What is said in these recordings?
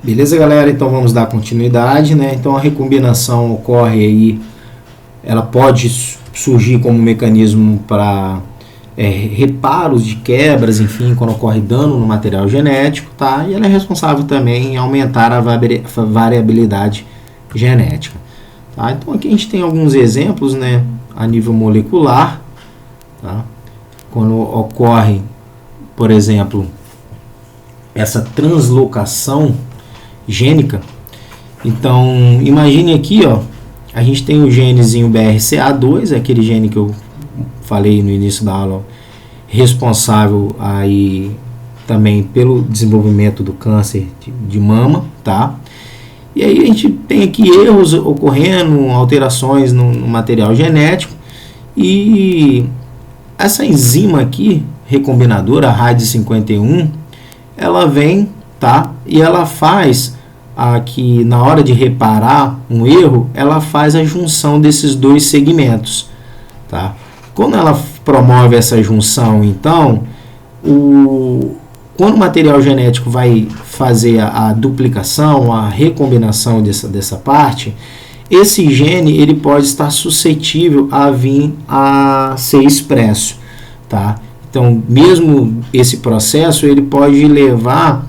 Beleza, galera? Então vamos dar continuidade, né? Então a recombinação ocorre aí, ela pode surgir como mecanismo para reparos de quebras, enfim, quando ocorre dano no material genético, tá? E ela é responsável também em aumentar a variabilidade genética, tá? Então aqui a gente tem alguns exemplos, né, a nível molecular, tá? Quando ocorre, por exemplo, essa translocação gênica, então imagine aqui, ó, a gente tem o genezinho BRCA2, aquele gene que eu falei no início da aula, responsável aí também pelo desenvolvimento do câncer de mama, tá? E aí a gente tem aqui erros ocorrendo, alterações no material genético, e essa enzima aqui, recombinadora, a RAD51, ela vem, tá? E ela faz aqui, na hora de reparar um erro, ela faz a junção desses dois segmentos, tá? Quando ela promove essa junção, então, quando o material genético vai fazer a duplicação, a recombinação dessa parte, esse gene ele pode estar suscetível a vir a ser expresso, tá? Então, mesmo esse processo, ele pode levar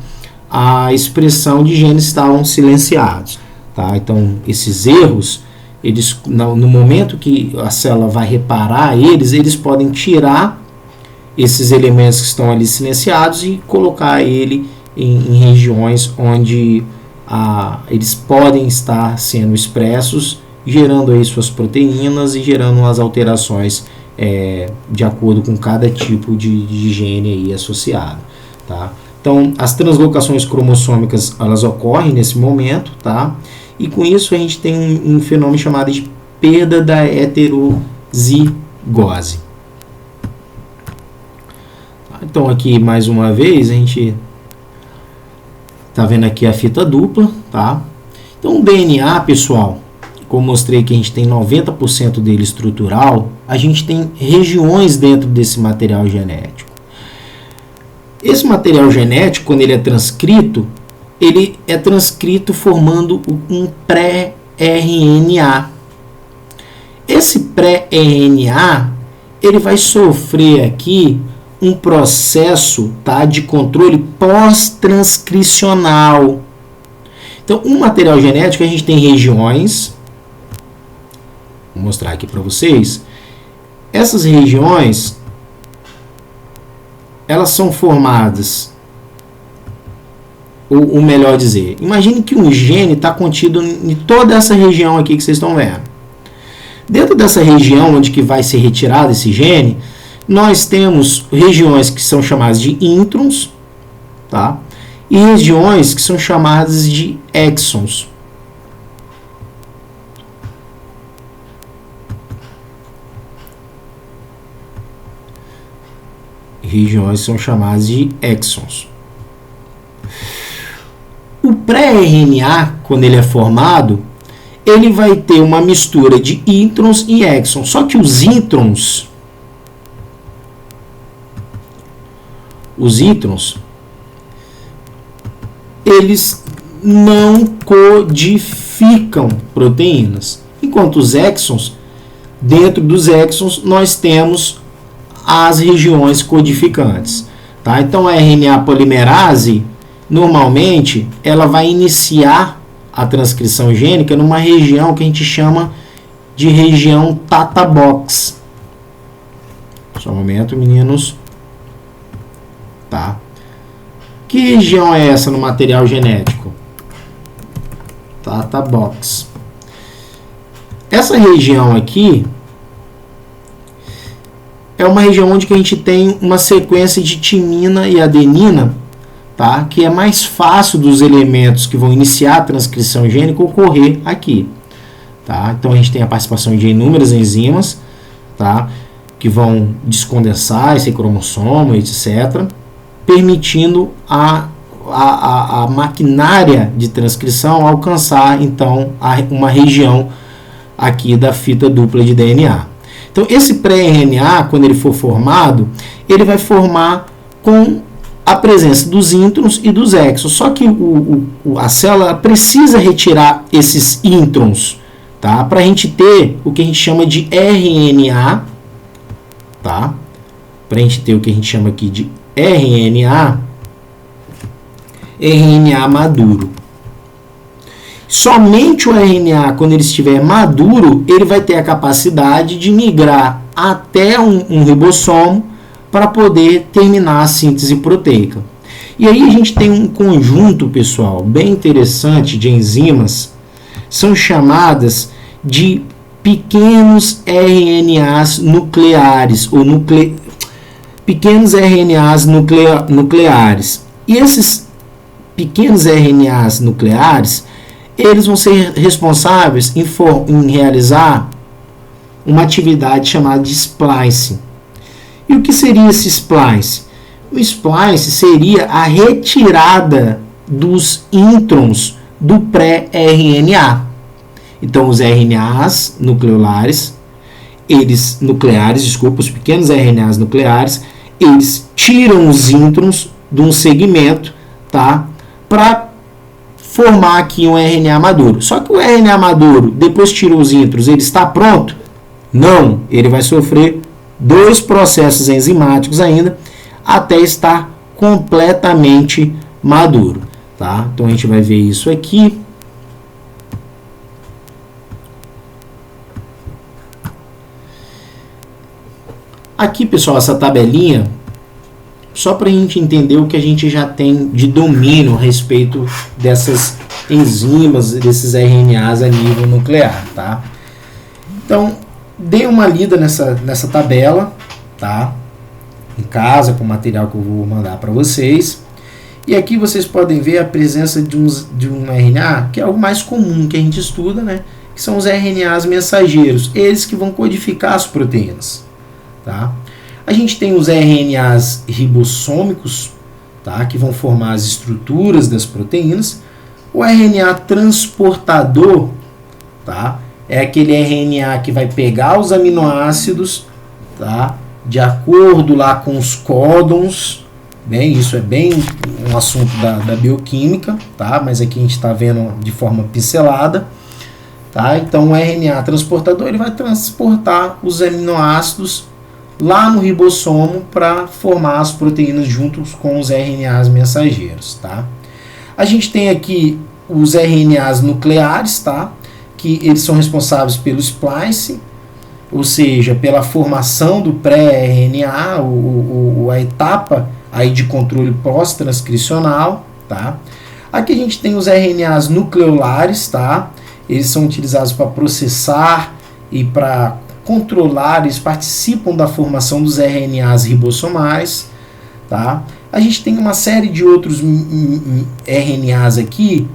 à expressão de genes que estavam silenciados, tá? Então, esses erros, eles, no momento que a célula vai reparar eles podem tirar esses elementos que estão ali silenciados e colocar ele em regiões onde eles podem estar sendo expressos, gerando aí suas proteínas e gerando as alterações de acordo com cada tipo de gene aí associado, tá? Então, as translocações cromossômicas, elas ocorrem nesse momento, tá? E com isso a gente tem um fenômeno chamado de perda da heterozigose. Então aqui mais uma vez a gente está vendo aqui a fita dupla, tá? Então o DNA, pessoal, como mostrei que a gente tem 90% dele estrutural, a gente tem regiões dentro desse material genético. Esse material genético, quando ele é transcrito formando um pré-RNA. Esse pré-RNA, ele vai sofrer aqui um processo, tá, de controle pós-transcricional. Então, um material genético, a gente tem regiões, vou mostrar aqui para vocês. Essas regiões, elas são formadas, ou melhor dizer, imagine que um gene está contido em toda essa região aqui que vocês estão vendo. Dentro dessa região onde que vai ser retirado esse gene, nós temos regiões que são chamadas de introns, tá? E regiões que são chamadas de exons. Regiões são chamadas de exons. O pré-RNA, quando ele é formado, ele vai ter uma mistura de introns e exons. Só que os introns, eles não codificam proteínas. Enquanto os exons, dentro dos exons, nós temos as regiões codificantes, tá? Então a RNA polimerase, normalmente, ela vai iniciar a transcrição gênica numa região que a gente chama de região Tata Box. Só um momento, meninos. Tá? Que região é essa no material genético? Tata Box. Essa região aqui é uma região onde que a gente tem uma sequência de timina e adenina, tá? Que é mais fácil dos elementos que vão iniciar a transcrição gênica ocorrer aqui, tá? Então a gente tem a participação de inúmeras enzimas, tá? Que vão descondensar esse cromossomo, etc., permitindo a maquinária de transcrição alcançar então uma região aqui da fita dupla de DNA. Então esse pré-RNA, quando ele for formado, ele vai formar com a presença dos introns e dos exons. Só que a célula precisa retirar esses introns, tá? Para a gente ter o que a gente chama de RNA, tá? Para a gente ter o que a gente chama aqui de RNA maduro. Somente o RNA, quando ele estiver maduro, ele vai ter a capacidade de migrar até um ribossomo para poder terminar a síntese proteica. E aí a gente tem um conjunto, pessoal, bem interessante de enzimas, são chamadas de pequenos RNAs nucleares, ou pequenos RNAs nucleares. E esses pequenos RNAs nucleares, eles vão ser responsáveis em realizar uma atividade chamada de splicing. E o que seria esse splice? O splice seria a retirada dos introns do pré-RNA. Então, os RNAs nucleares, os pequenos RNAs nucleares, eles tiram os introns de um segmento, tá? Para formar aqui um RNA maduro. Só que o RNA maduro, depois que tirou os introns, ele está pronto? Não, ele vai sofrer 2 processos enzimáticos ainda até estar completamente maduro, tá? Então a gente vai ver isso aqui. Aqui, pessoal, essa tabelinha, só para a gente entender o que a gente já tem de domínio a respeito dessas enzimas, desses RNAs a nível nuclear, tá? Então, dê uma lida nessa tabela, tá? Em casa, com o material que eu vou mandar para vocês. E aqui vocês podem ver a presença de um RNA, que é algo mais comum que a gente estuda, né? Que são os RNAs mensageiros, eles que vão codificar as proteínas, tá? A gente tem os RNAs ribossômicos, tá? Que vão formar as estruturas das proteínas. O RNA transportador, tá? É aquele RNA que vai pegar os aminoácidos, tá? De acordo lá com os códons. Bem, isso é bem um assunto da bioquímica, tá? Mas aqui a gente está vendo de forma pincelada, tá? Então o RNA transportador, ele vai transportar os aminoácidos lá no ribossomo para formar as proteínas juntos com os RNAs mensageiros, tá? A gente tem aqui os RNAs nucleares, tá? Que eles são responsáveis pelo splice, ou seja, pela formação do pré-RNA, a etapa aí de controle pós-transcricional, tá? Aqui a gente tem os RNAs nucleolares, tá? Eles são utilizados para processar e para controlar, eles participam da formação dos RNAs ribossomais, tá? A gente tem uma série de outros RNAs aqui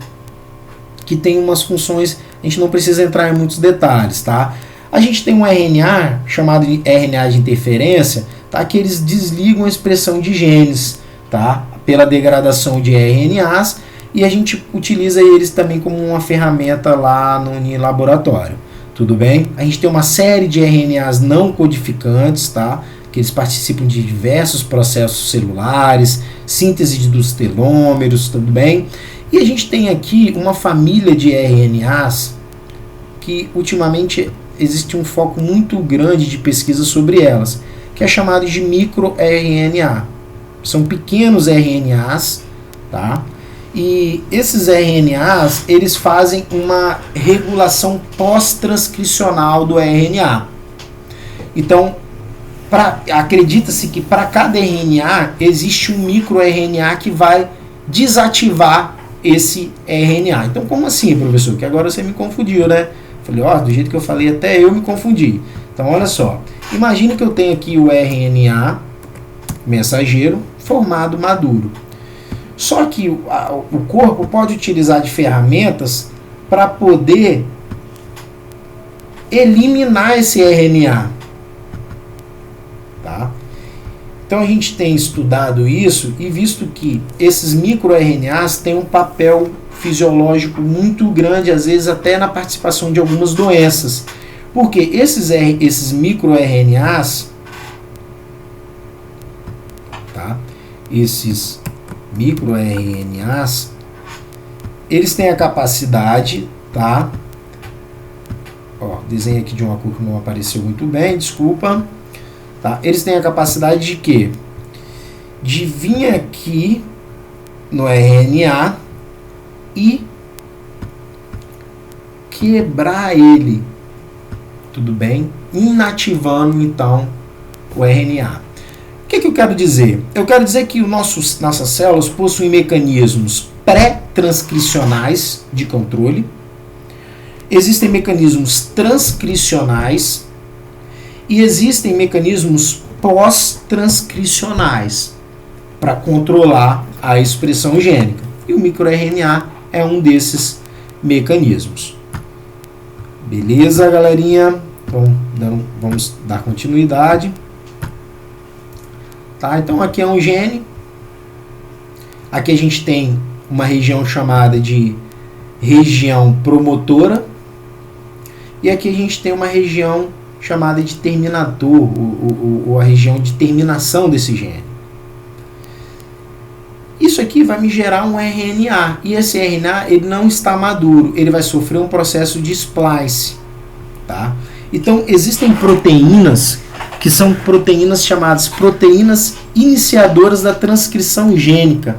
que tem umas funções, a gente não precisa entrar em muitos detalhes, tá? A gente tem um RNA chamado de RNA de interferência, tá? Que eles desligam a expressão de genes, tá? Pela degradação de RNAs, e a gente utiliza eles também como uma ferramenta lá no laboratório. Tudo bem? A gente tem uma série de RNAs não codificantes, tá? Que eles participam de diversos processos celulares, síntese dos telômeros, tudo bem? E a gente tem aqui uma família de RNAs que ultimamente existe um foco muito grande de pesquisa sobre elas, que é chamado de microRNA. São pequenos RNAs, tá? E esses RNAs, eles fazem uma regulação pós-transcricional do RNA. Então, acredita-se que para cada RNA existe um microRNA que vai desativar esse RNA. Então, como assim, professor? Que agora você me confundiu, né? Falei, do jeito que eu falei, até eu me confundi. Então, olha só. Imagine que eu tenho aqui o RNA mensageiro formado maduro. Só que o corpo pode utilizar de ferramentas para poder eliminar esse RNA. Tá? Então a gente tem estudado isso e visto que esses microRNAs têm um papel fisiológico muito grande, às vezes até na participação de algumas doenças. Porque esses microRNAs, tá? Esses microRNAs, eles têm a capacidade, tá? Ó, desenho aqui de uma cor que não apareceu muito bem, desculpa. Tá? Eles têm a capacidade de quê? De vir aqui no RNA e quebrar ele, tudo bem? Inativando então o RNA. O que eu quero dizer? Eu quero dizer que nossas células possuem mecanismos pré-transcricionais de controle, existem mecanismos transcricionais e existem mecanismos pós-transcricionais para controlar a expressão gênica. E o microRNA é um desses mecanismos. Beleza, galerinha? Então, vamos dar continuidade. Tá? Então, aqui é um gene. Aqui a gente tem uma região chamada de região promotora. E aqui a gente tem uma região chamada de terminador, ou a região de terminação desse gene. Isso aqui vai me gerar um RNA, e esse RNA ele não está maduro, ele vai sofrer um processo de splice. Tá? Então, existem proteínas que são proteínas chamadas proteínas iniciadoras da transcrição gênica,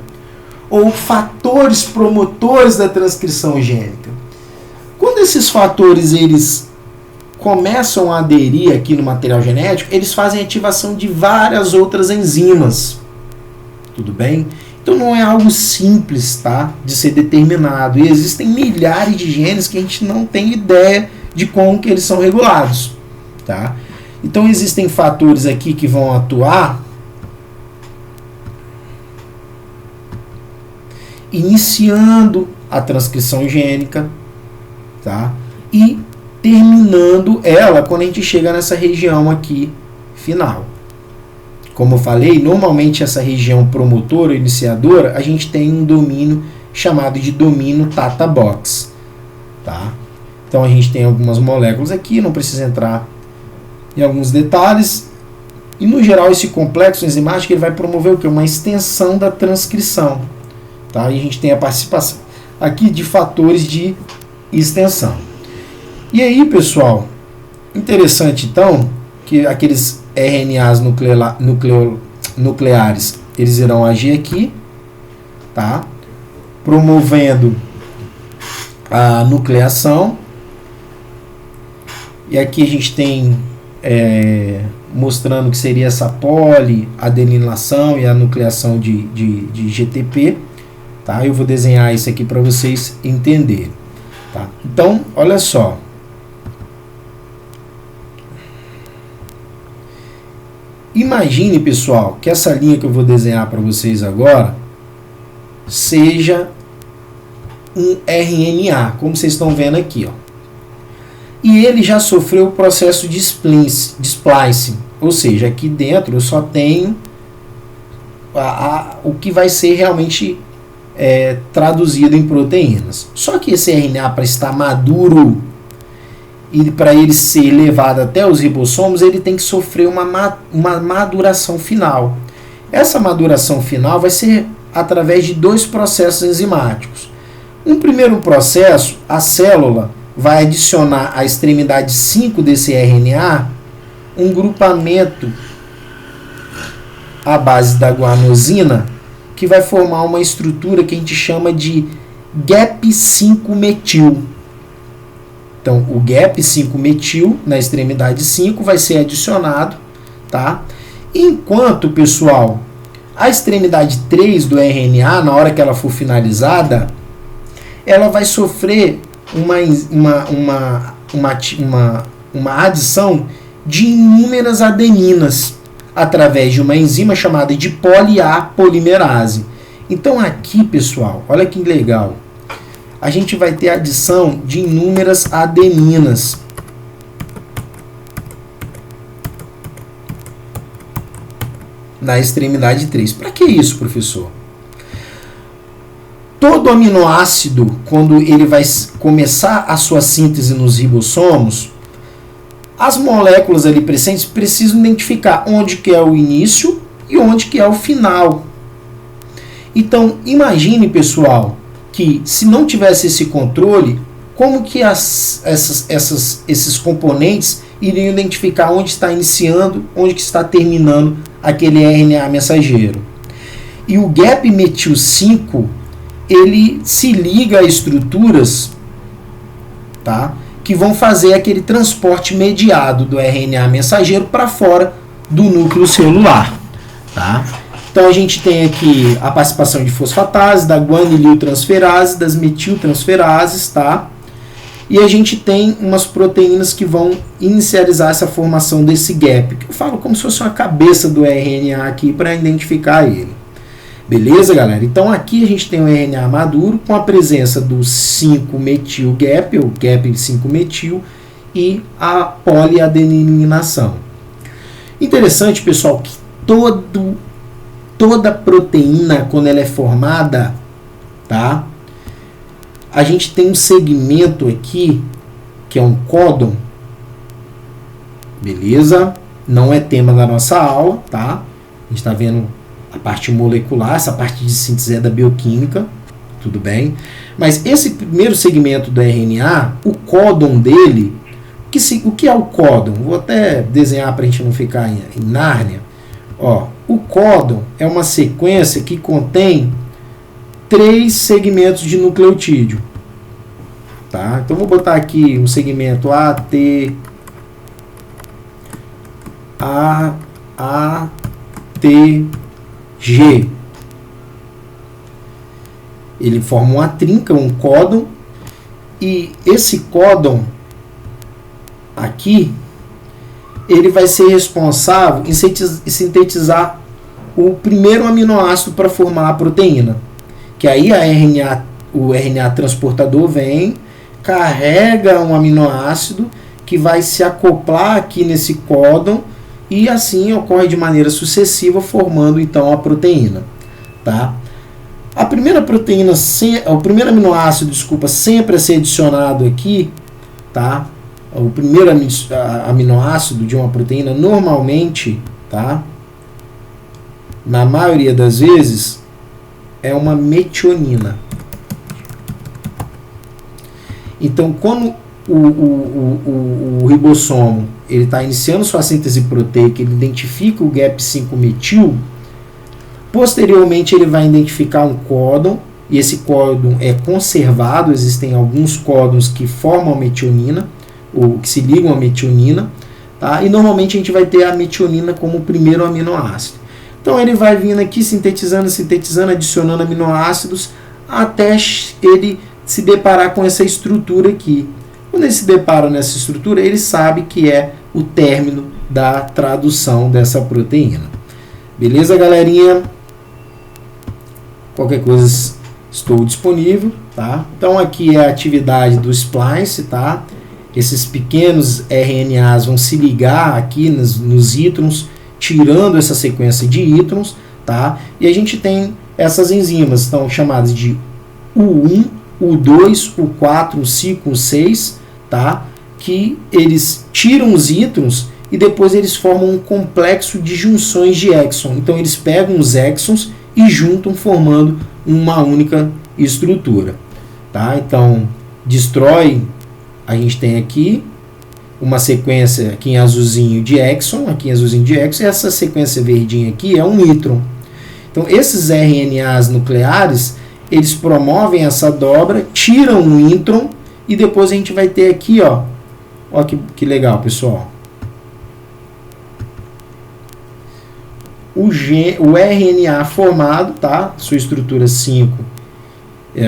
ou fatores promotores da transcrição gênica. Quando esses fatores eles começam a aderir aqui no material genético, eles fazem ativação de várias outras enzimas. Tudo bem? Então não é algo simples, tá, de ser determinado. E existem milhares de genes que a gente não tem ideia de como que eles são regulados. Tá? Então existem fatores aqui que vão atuar iniciando a transcrição gênica, tá? E terminando ela quando a gente chega nessa região aqui final. Como eu falei, normalmente essa região promotora, iniciadora, a gente tem um domínio chamado de domínio Tata Box. Tá? Então a gente tem algumas moléculas aqui, não precisa entrar em alguns detalhes. E no geral esse complexo enzimático ele vai promover o quê? Uma extensão da transcrição. Tá? E a gente tem a participação aqui de fatores de extensão. E aí, pessoal, interessante então que aqueles RNAs nucleares, eles irão agir aqui, tá? Promovendo a nucleação. E aqui a gente tem mostrando que seria essa poliadenilação e a nucleação de GTP. Tá? Eu vou desenhar isso aqui para vocês entenderem. Tá? Então, olha só. Imagine, pessoal, que essa linha que eu vou desenhar para vocês agora seja um RNA, como vocês estão vendo aqui. Ó. E ele já sofreu o processo de splicing, ou seja, aqui dentro eu só tenho o que vai ser realmente traduzido em proteínas. Só que esse RNA, para estar maduro e para ele ser levado até os ribossomos, ele tem que sofrer uma maduração final. Essa maduração final vai ser através de dois processos enzimáticos. Um primeiro processo, a célula vai adicionar à extremidade 5 desse RNA um grupamento à base da guanosina, que vai formar uma estrutura que a gente chama de GAP5-metil. Então, o GAP5-metil na extremidade 5 vai ser adicionado, tá? Enquanto, pessoal, a extremidade 3 do RNA, na hora que ela for finalizada, ela vai sofrer uma adição de inúmeras adeninas através de uma enzima chamada de poli-A-polimerase. Então, aqui, pessoal, olha que legal. A gente vai ter adição de inúmeras adeninas. Na extremidade 3. Para que isso, professor? Todo aminoácido, quando ele vai começar a sua síntese nos ribossomos, as moléculas ali presentes precisam identificar onde que é o início e onde que é o final. Então, imagine, pessoal, que se não tivesse esse controle, como que esses componentes iriam identificar onde está iniciando, onde que está terminando aquele RNA mensageiro. E o gap metil 5, ele se liga a estruturas, tá, que vão fazer aquele transporte mediado do RNA mensageiro para fora do núcleo celular. Tá? Então a gente tem aqui a participação de fosfatase, da guanililtransferase, das metiltransferases, tá? E a gente tem umas proteínas que vão inicializar essa formação desse gap, que eu falo como se fosse uma cabeça do RNA aqui para identificar ele. Beleza, galera? Então aqui a gente tem o RNA maduro com a presença do 5-metil gap, ou gap 5-metil, e a poliadenilinação. Interessante, pessoal, que toda proteína, quando ela é formada, tá? A gente tem um segmento aqui, que é um códon, beleza? Não é tema da nossa aula, tá? A gente está vendo a parte molecular, essa parte de síntese é da bioquímica, tudo bem? Mas esse primeiro segmento do RNA, o códon dele, o que é o códon? Vou até desenhar para a gente não ficar em Nárnia. Ó, o códon é uma sequência que contém 3 segmentos de nucleotídeo. Tá? Então vou botar aqui um segmento A, T, T, G. Ele forma uma trinca, um códon, e esse códon aqui, ele vai ser responsável em sintetizar o primeiro aminoácido para formar a proteína. Que aí o RNA transportador vem, carrega um aminoácido que vai se acoplar aqui nesse códon e assim ocorre de maneira sucessiva, formando então a proteína. Tá? A primeira proteína, o primeiro aminoácido, sempre a ser adicionado aqui, tá? O primeiro aminoácido de uma proteína, normalmente, tá? Na maioria das vezes, é uma metionina. Então, quando o ribossomo está iniciando sua síntese proteica, ele identifica o gap 5-metil, posteriormente ele vai identificar um códon, e esse códon é conservado, existem alguns códons que formam a metionina, ou que se ligam à metionina, tá? E normalmente a gente vai ter a metionina como o primeiro aminoácido. Então ele vai vindo aqui sintetizando, adicionando aminoácidos, até ele se deparar com essa estrutura aqui. Quando ele se depara nessa estrutura, ele sabe que é o término da tradução dessa proteína. Beleza, galerinha? Qualquer coisa estou disponível, tá? Então aqui é a atividade do splice, tá? Esses pequenos RNAs vão se ligar aqui nos ítrons, tirando essa sequência de ítrons, tá? E a gente tem essas enzimas, estão chamadas de U1, U2, U4, U5, U6, tá? Que eles tiram os ítrons e depois eles formam um complexo de junções de exon. Então eles pegam os exons e juntam, formando uma única estrutura, tá? Então destrói, a gente tem aqui uma sequência aqui em azulzinho de exon, e essa sequência verdinha aqui é um ítron. Então esses RNAs nucleares, eles promovem essa dobra, tiram um ítron e depois a gente vai ter aqui, ó que legal, pessoal. O RNA formado, tá? Sua estrutura 5,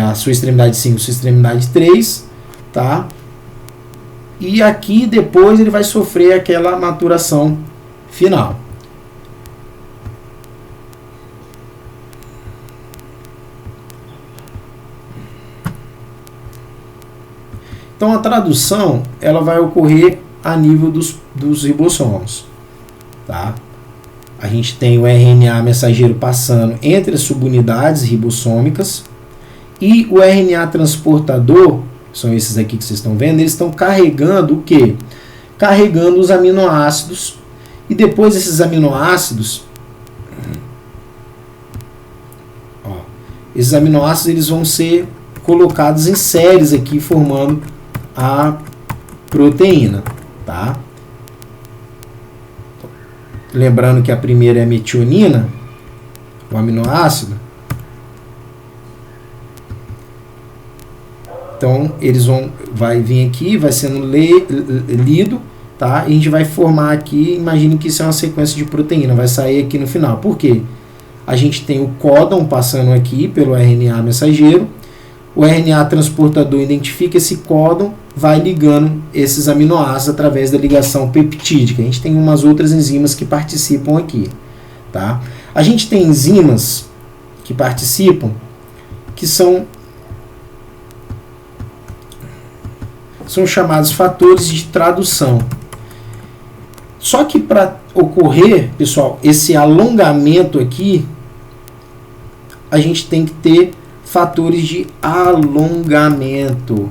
a sua extremidade 5, sua extremidade 3, tá? E aqui depois ele vai sofrer aquela maturação final. Então a tradução ela vai ocorrer a nível dos ribossomos, tá? A gente tem o RNA mensageiro passando entre as subunidades ribossômicas e o RNA transportador, são esses aqui que vocês estão vendo, eles estão carregando o quê? Carregando os aminoácidos, e depois esses aminoácidos, esses aminoácidos eles vão ser colocados em séries aqui, formando a proteína, tá? Lembrando que a primeira é a metionina, o aminoácido. Então, vai vir aqui, vai sendo lido, tá? E a gente vai formar aqui, imagine que isso é uma sequência de proteína, vai sair aqui no final. Por quê? A gente tem o códon passando aqui pelo RNA mensageiro, o RNA transportador identifica esse códon, vai ligando esses aminoácidos através da ligação peptídica. A gente tem umas outras enzimas que participam aqui, tá? A gente tem enzimas que participam, que são chamados fatores de tradução. Só que para ocorrer, pessoal, esse alongamento aqui, a gente tem que ter fatores de alongamento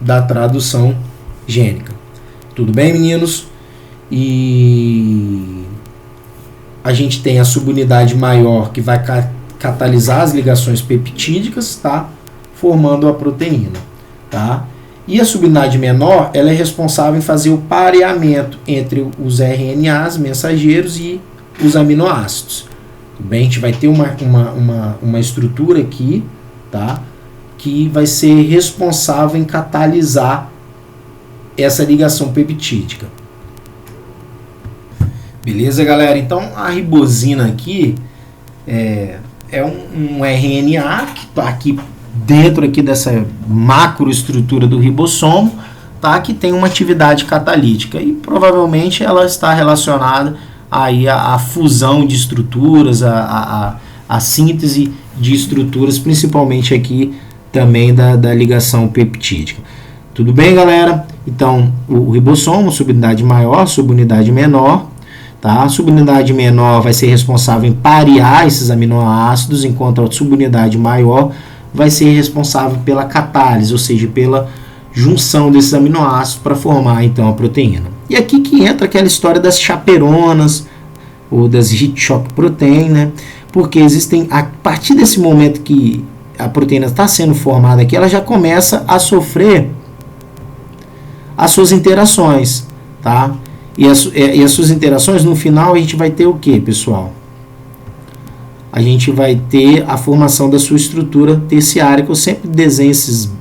da tradução gênica. Tudo bem, meninos? E a gente tem a subunidade maior que vai catalisar as ligações peptídicas, tá? Formando a proteína, tá? E a subunidade menor, ela é responsável em fazer o pareamento entre os RNAs mensageiros e os aminoácidos. Tudo bem? A gente vai ter uma estrutura aqui, tá? Que vai ser responsável em catalisar essa ligação peptídica. Beleza, galera? Então, a ribosina aqui é um RNA que está aqui dentro aqui dessa macroestrutura do ribossomo, tá? Que tem uma atividade catalítica e provavelmente ela está relacionada aí à fusão de estruturas, a síntese de estruturas, principalmente aqui também da ligação peptídica. Tudo bem, galera? Então, o ribossomo, subunidade maior, subunidade menor, tá? A subunidade menor vai ser responsável em parear esses aminoácidos, enquanto a subunidade maior vai ser responsável pela catálise, ou seja, pela junção desses aminoácidos para formar então a proteína. E aqui que entra aquela história das chaperonas ou das heat shock protein, né? Porque existem, a partir desse momento que a proteína está sendo formada aqui, ela já começa a sofrer as suas interações, tá? E as suas interações, no final, a gente vai ter o que, pessoal? A gente vai ter a formação da sua estrutura terciária, que eu sempre desenho esse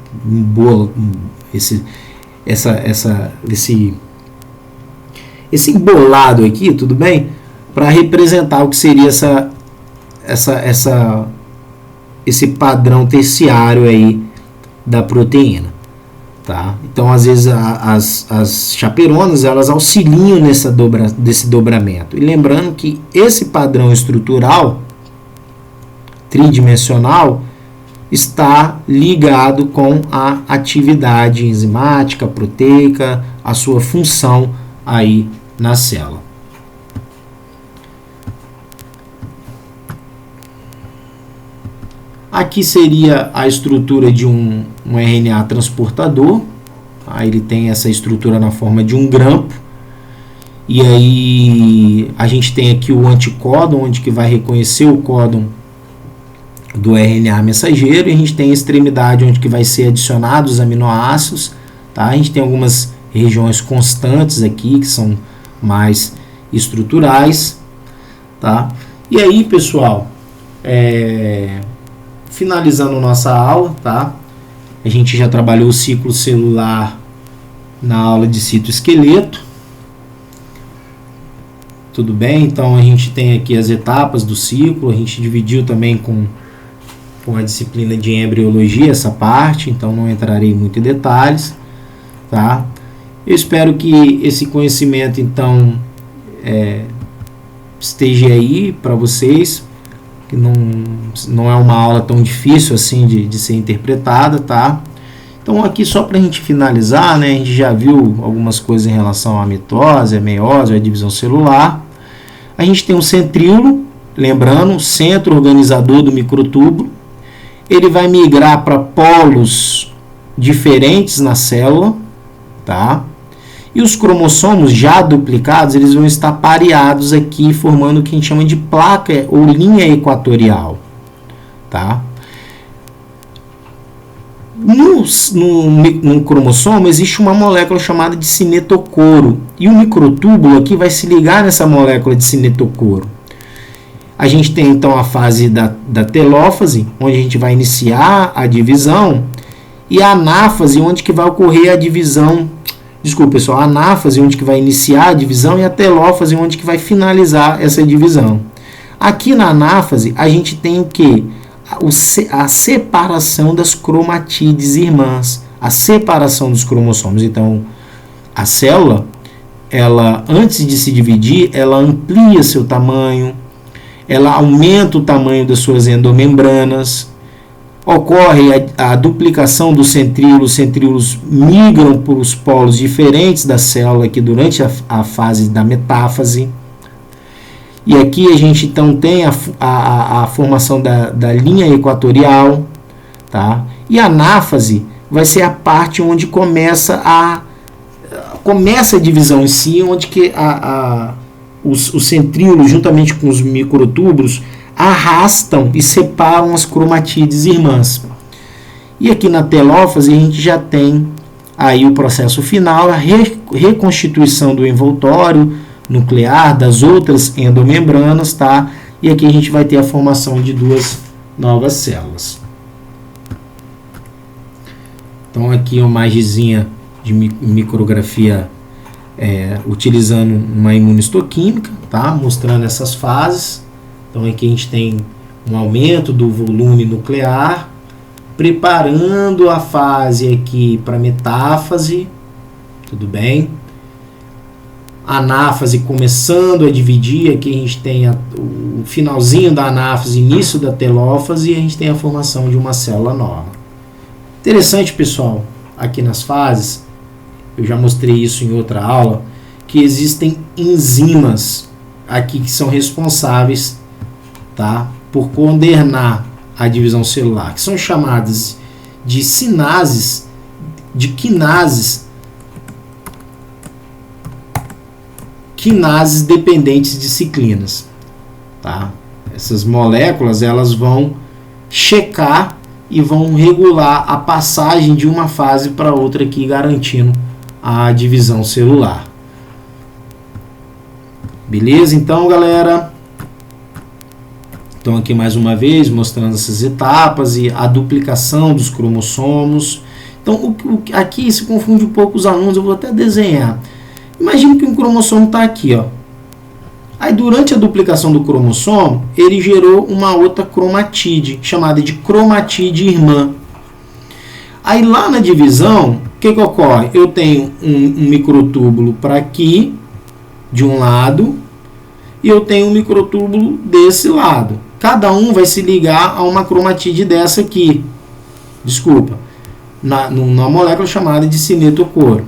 embolado aqui, tudo bem? Para representar o que seria esse padrão terciário aí da proteína, tá? Então, às vezes, as chaperonas, elas auxiliam desse dobramento. E lembrando que esse padrão estrutural tridimensional está ligado com a atividade enzimática, proteica, a sua função aí na célula. Aqui seria a estrutura de um RNA transportador. Aí ele tem essa estrutura na forma de um grampo. E aí a gente tem aqui o anticódon, onde que vai reconhecer o códon do RNA mensageiro, e a gente tem a extremidade onde que vai ser adicionados os aminoácidos, tá? A gente tem algumas regiões constantes aqui que são mais estruturais, tá? E aí, pessoal, finalizando nossa aula, tá? A gente já trabalhou o ciclo celular na aula de citoesqueleto. Tudo bem? Então a gente tem aqui as etapas do ciclo, a gente dividiu também com a disciplina de embriologia essa parte, então não entrarei muito em detalhes, tá? Eu espero que esse conhecimento então esteja aí para vocês, que não é uma aula tão difícil assim de ser interpretada, tá? Então aqui só para a gente finalizar, né, a gente já viu algumas coisas em relação à mitose, à meiose, à divisão celular. A gente tem um centríolo, lembrando, o centro organizador do microtúbulo. Ele vai migrar para polos diferentes na célula, tá? E os cromossomos já duplicados, eles vão estar pareados aqui, formando o que a gente chama de placa ou linha equatorial, tá? No cromossomo existe uma molécula chamada de cinetocoro, e o microtúbulo aqui vai se ligar nessa molécula de cinetocoro. A gente tem então a fase da telófase, onde a gente vai iniciar a divisão, e a anáfase, onde que vai ocorrer a divisão. Desculpa, pessoal, a anáfase, onde que vai iniciar a divisão, e a telófase, onde que vai finalizar essa divisão. Aqui na anáfase, a gente tem o quê? A separação das cromatídees irmãs, a separação dos cromossomos. Então, a célula, ela, antes de se dividir, ela amplia seu tamanho, ela aumenta o tamanho das suas endomembranas, ocorre a duplicação dos centríolos, os centríolos migram para os polos diferentes da célula aqui durante a fase da metáfase. E aqui a gente então tem a formação da linha equatorial, tá? E a anáfase vai ser a parte onde começa a divisão em si, onde que os centríolos, juntamente com os microtúbulos, arrastam e separam as cromatídees irmãs. E aqui na telófase a gente já tem aí o processo final, a reconstituição do envoltório nuclear, das outras endomembranas, tá? E aqui a gente vai ter a formação de duas novas células. Então aqui uma imagenzinha de micrografia utilizando uma imunistoquímica, tá? Mostrando essas fases. Então aqui a gente tem um aumento do volume nuclear, preparando a fase aqui para metáfase, tudo bem? A anáfase começando a dividir, aqui a gente tem o finalzinho da anáfase, início da telófase, e a gente tem a formação de uma célula nova. Interessante, pessoal, aqui nas fases, eu já mostrei isso em outra aula, que existem enzimas aqui que são responsáveis, tá, por coordenar a divisão celular, que são chamadas de sinases, de quinases dependentes de ciclinas, tá? Essas moléculas, elas vão checar e vão regular a passagem de uma fase para outra aqui, garantindo a divisão celular. Beleza? Então, galera, então aqui mais uma vez mostrando essas etapas e a duplicação dos cromossomos. Então, aqui se confunde um pouco os alunos, eu vou até desenhar. Imagine que um cromossomo está aqui, ó. Aí durante a duplicação do cromossomo, ele gerou uma outra cromatíde, chamada de cromatíde irmã. Aí lá na divisão, o que ocorre? Eu tenho um microtúbulo para aqui, de um lado, e eu tenho um microtúbulo desse lado. Cada um vai se ligar a uma cromatíde dessa aqui. Desculpa. Numa molécula chamada de cinetocoro.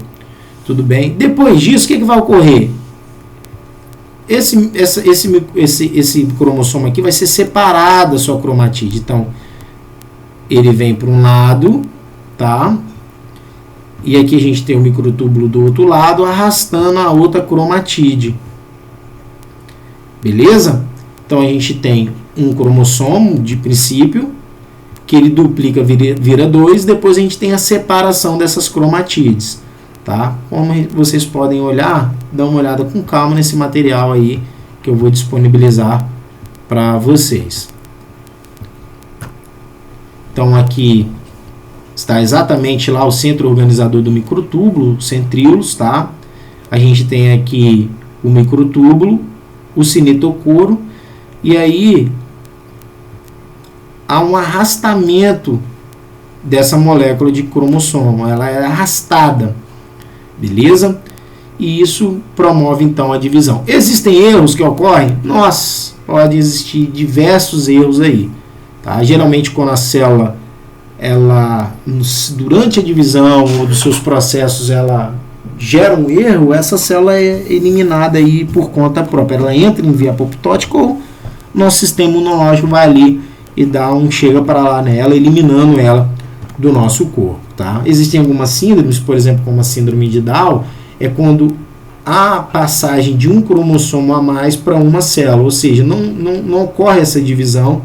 Tudo bem? Depois disso, o que vai ocorrer? Esse cromossomo aqui vai ser separado da sua cromatíde. Então, ele vem para um lado, tá? E aqui a gente tem o microtúbulo do outro lado, arrastando a outra cromatíde. Beleza? Então, a gente tem um cromossomo, de princípio, que ele duplica, vira 2, depois a gente tem a separação dessas cromatídees. Tá? Como vocês podem olhar, dá uma olhada com calma nesse material aí que eu vou disponibilizar para vocês. Então aqui está exatamente lá o centro organizador do microtúbulo, centríolos, tá? A gente tem aqui o microtúbulo, o cinetocoro, e aí há um arrastamento dessa molécula de cromossomo, ela é arrastada. Beleza? E isso promove então a divisão. Existem erros que ocorrem? Nossa, pode existir diversos erros aí. Tá? Geralmente quando a célula, durante a divisão ou dos seus processos, ela gera um erro, essa célula é eliminada aí por conta própria. Ela entra em via apoptótica ou nosso sistema imunológico vai ali e dá um chega para lá nela, eliminando ela do nosso corpo. Tá? Existem algumas síndromes, por exemplo, como a síndrome de Down, é quando há passagem de um cromossomo a mais para uma célula, ou seja, não ocorre essa divisão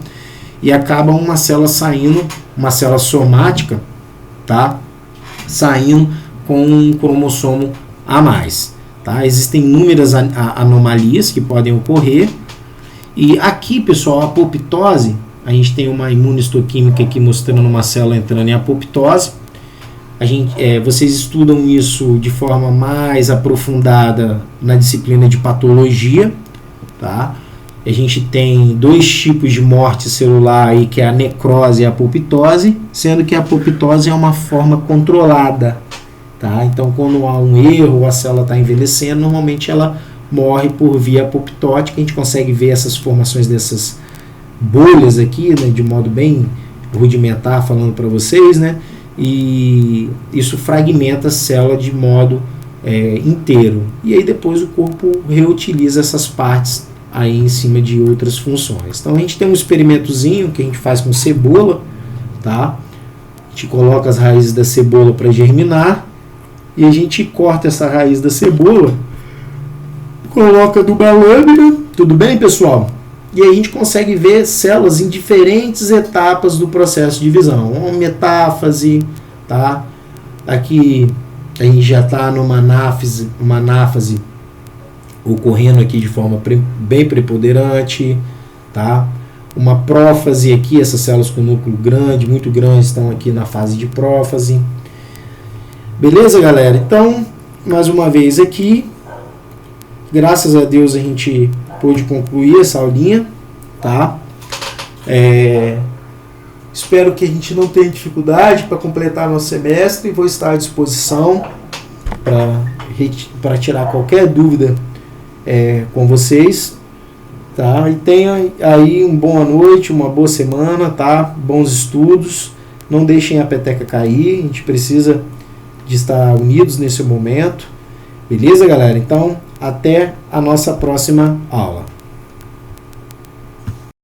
e acaba uma célula saindo, uma célula somática, tá? Saindo com um cromossomo a mais, tá? Existem inúmeras anomalias que podem ocorrer, e aqui, pessoal, a apoptose, a gente tem uma imunistoquímica aqui mostrando uma célula entrando em apoptose. Vocês estudam isso de forma mais aprofundada na disciplina de patologia, tá? A gente tem dois tipos de morte celular aí, que é a necrose e a apoptose, sendo que a apoptose é uma forma controlada, tá? Então, quando há um erro, a célula está envelhecendo, normalmente ela morre por via apoptótica. A gente consegue ver essas formações dessas bolhas aqui, né, de modo bem rudimentar, falando para vocês, né? E isso fragmenta a célula de modo inteiro. E aí depois o corpo reutiliza essas partes aí em cima de outras funções. Então a gente tem um experimentozinho que a gente faz com cebola, tá? A gente coloca as raízes da cebola para germinar e a gente corta essa raiz da cebola, coloca numa lâmina, tudo bem, pessoal? E aí a gente consegue ver células em diferentes etapas do processo de divisão. Uma metáfase, tá? Aqui a gente já está numa anáfase ocorrendo aqui de forma bem preponderante, tá? Uma prófase aqui, essas células com núcleo grande, muito grande, estão aqui na fase de prófase. Beleza, galera? Então, mais uma vez aqui, graças a Deus a gente pôde concluir essa aulinha, tá? Espero que a gente não tenha dificuldade para completar nosso semestre. Vou estar à disposição para tirar qualquer dúvida com vocês, tá? E tenha aí uma boa noite, uma boa semana, tá? Bons estudos, não deixem a peteca cair, a gente precisa de estar unidos nesse momento, beleza, galera? Então, até a nossa próxima aula.